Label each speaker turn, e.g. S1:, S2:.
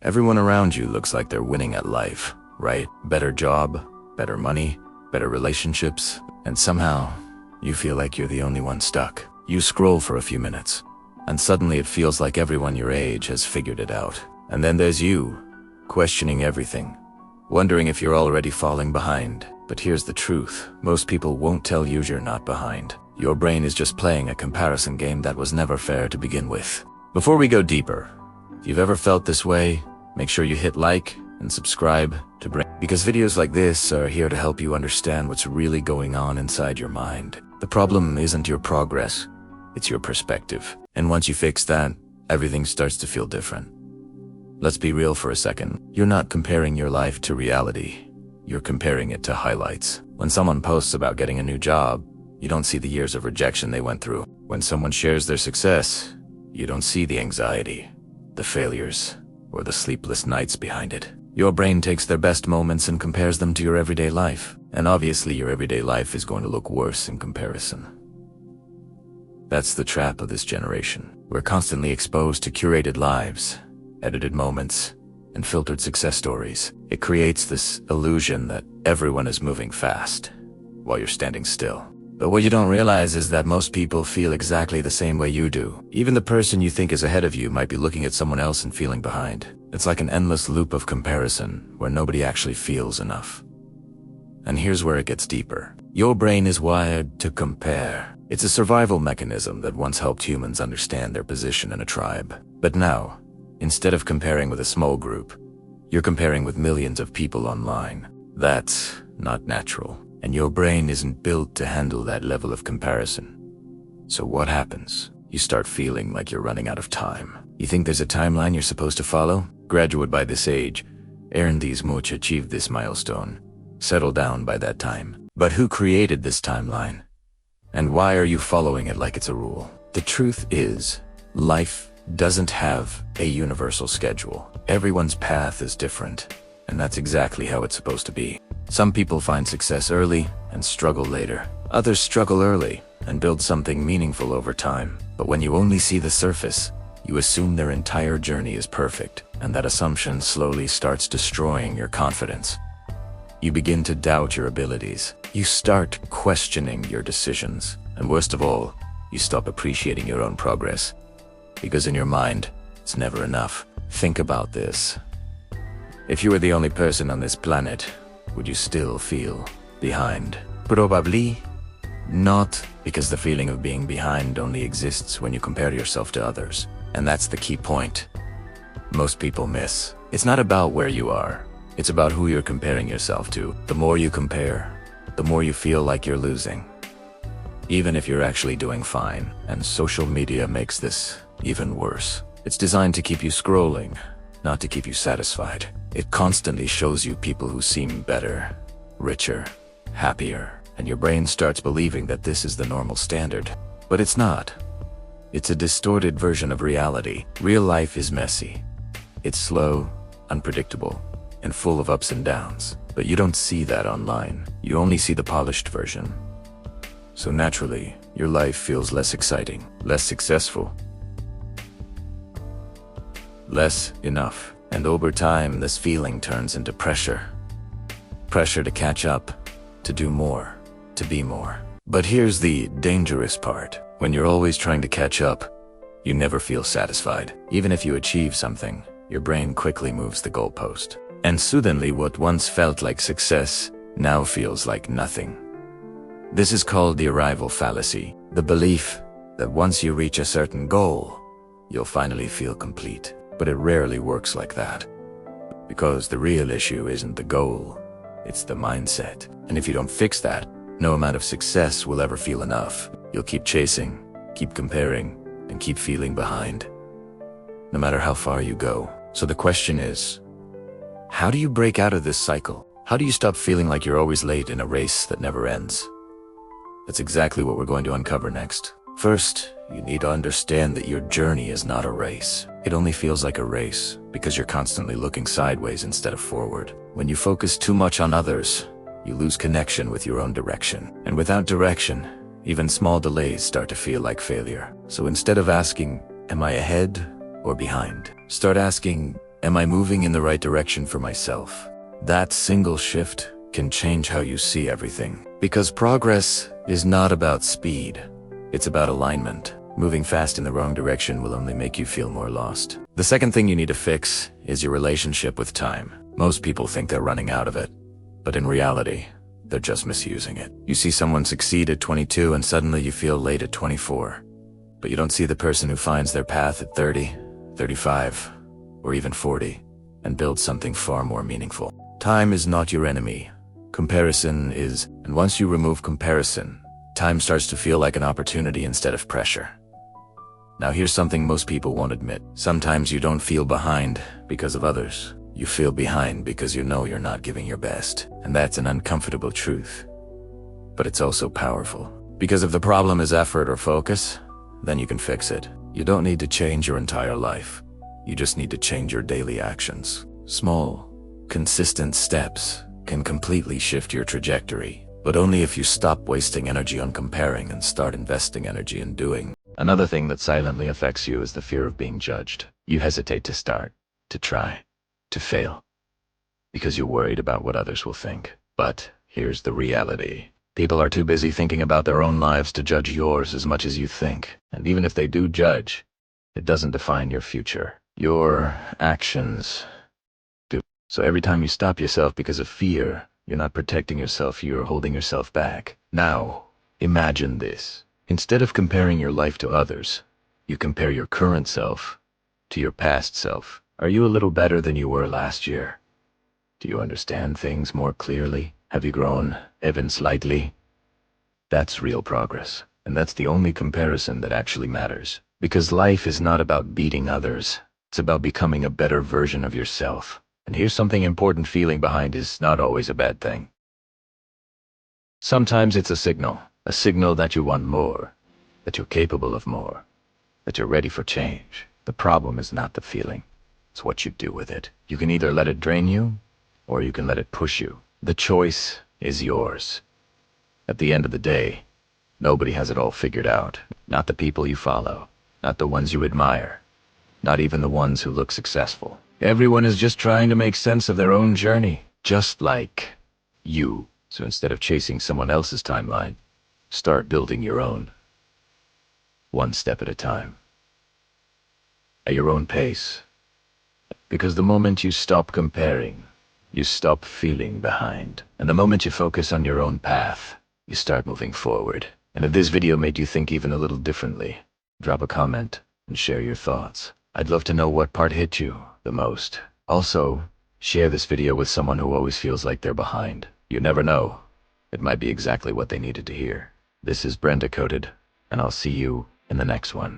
S1: Everyone around you looks like they're winning at life, right? Better job, better money, better relationships, and somehow you feel like you're the only one stuck. You scroll for a few minutes, and suddenly it feels like everyone your age has figured it out. And then there's you, questioning everything, wondering if you're already falling behind. But here's the truth. Most people won't tell you you're not behind. Your brain is just playing a comparison game that was never fair to begin with. Before we go deeper, if you've ever felt this way, make sure you hit like and subscribe to because videos like this are here to help you understand what's really going on inside your mind. The problem isn't your progress, it's your perspective. And once you fix that, everything starts to feel different. Let's be real for a second. You're not comparing your life to reality. You're comparing it to highlights. When someone posts about getting a new job, you don't see the years of rejection they went through. When someone shares their success, you don't see the anxiety, the failures, or the sleepless nights behind it. Your brain takes their best moments and compares them to your everyday life. And obviously your everyday life is going to look worse in comparison. That's the trap of this generation. We're constantly exposed to curated lives, edited moments, and filtered success stories. It creates this illusion that everyone is moving fast, while you're standing still. But what you don't realize is that most people feel exactly the same way you do. Even the person you think is ahead of you might be looking at someone else and feeling behind. It's like an endless loop of comparison where nobody actually feels enough. And here's where it gets deeper. Your brain is wired to compare. It's a survival mechanism that once helped humans understand their position in a tribe. But now, instead of comparing with a small group, you're comparing with millions of people online. That's not natural. And your brain isn't built to handle that level of comparison. So what happens? You start feeling like you're running out of time. You think there's a timeline you're supposed to follow? Graduate by this age, earn these much, achieve this milestone, settle down by that time. But who created this timeline? And why are you following it like it's a rule? The truth is, life doesn't have a universal schedule. Everyone's path is different, and that's exactly how it's supposed to be. Some people find success early and struggle later. Others struggle early and build something meaningful over time. But when you only see the surface, you assume their entire journey is perfect, and that assumption slowly starts destroying your confidence. You begin to doubt your abilities. You start questioning your decisions. And worst of all, you stop appreciating your own progress. Because in your mind, it's never enough. Think about this. If you were the only person on this planet, would you still feel behind? Probably not, because the feeling of being behind only exists when you compare yourself to others. And that's the key point most people miss. It's not about where you are. It's about who you're comparing yourself to. The more you compare, the more you feel like you're losing, even if you're actually doing fine. And social media makes this even worse. It's designed to keep you scrolling, not to keep you satisfied. It constantly shows you people who seem better, richer, happier, and your brain starts believing that this is the normal standard. But it's not. It's a distorted version of reality. Real life is messy. It's slow, unpredictable, and full of ups and downs. But you don't see that online. You only see the polished version. So naturally, your life feels less exciting, less successful, less enough. And over time, this feeling turns into pressure. Pressure to catch up, to do more, to be more. But here's the dangerous part. When you're always trying to catch up, you never feel satisfied. Even if you achieve something, your brain quickly moves the goalpost. And suddenly what once felt like success now feels like nothing. This is called the arrival fallacy. The belief that once you reach a certain goal, you'll finally feel complete. But it rarely works like that. Because the real issue isn't the goal, it's the mindset. And if you don't fix that, no amount of success will ever feel enough. You'll keep chasing, keep comparing, and keep feeling behind, no matter how far you go. So the question is, how do you break out of this cycle? How do you stop feeling like you're always late in a race that never ends? That's exactly what we're going to uncover next. First, you need to understand that your journey is not a race. It only feels like a race because you're constantly looking sideways instead of forward. When you focus too much on others, you lose connection with your own direction. And without direction, even small delays start to feel like failure. So instead of asking, am I ahead or behind? Start asking, Am I moving in the right direction for myself? That single shift can change how you see everything. Because progress is not about speed, it's about alignment. Moving fast in the wrong direction will only make you feel more lost. The second thing you need to fix is your relationship with time. Most people think they're running out of it, but in reality, they're just misusing it. You see someone succeed at 22 and suddenly you feel late at 24. But you don't see the person who finds their path at 30, 35, or even 40, and builds something far more meaningful. Time is not your enemy. Comparison is, and once you remove comparison, time starts to feel like an opportunity instead of pressure. Now here's something most people won't admit. Sometimes you don't feel behind because of others. You feel behind because you know you're not giving your best. And that's an uncomfortable truth. But it's also powerful. Because if the problem is effort or focus, then you can fix it. You don't need to change your entire life. You just need to change your daily actions. Small, consistent steps can completely shift your trajectory, but only if you stop wasting energy on comparing and start investing energy in doing. Another thing that silently affects you is the fear of being judged. You hesitate to start, to try, to fail, because you're worried about what others will think. But here's the reality. People are too busy thinking about their own lives to judge yours as much as you think. And even if they do judge, it doesn't define your future. Your actions do. So every time you stop yourself because of fear, you're not protecting yourself, you're holding yourself back. Now, imagine this. Instead of comparing your life to others, you compare your current self to your past self. Are you a little better than you were last year? Do you understand things more clearly? Have you grown, even slightly? That's real progress. And that's the only comparison that actually matters. Because life is not about beating others. It's about becoming a better version of yourself. And here's something important: feeling behind is not always a bad thing. Sometimes it's a signal that you want more, that you're capable of more, that you're ready for change. The problem is not the feeling, it's what you do with it. You can either let it drain you, or you can let it push you. The choice is yours. At the end of the day, nobody has it all figured out. Not the people you follow, not the ones you admire, not even the ones who look successful. Everyone is just trying to make sense of their own journey, just like you. So instead of chasing someone else's timeline, start building your own. One step at a time. At your own pace. Because the moment you stop comparing, you stop feeling behind. And the moment you focus on your own path, you start moving forward. And if this video made you think even a little differently, drop a comment and share your thoughts. I'd love to know what part hit you the most. Also, share this video with someone who always feels like they're behind. You never know. It might be exactly what they needed to hear. This is BrainDecoded, and I'll see you in the next one.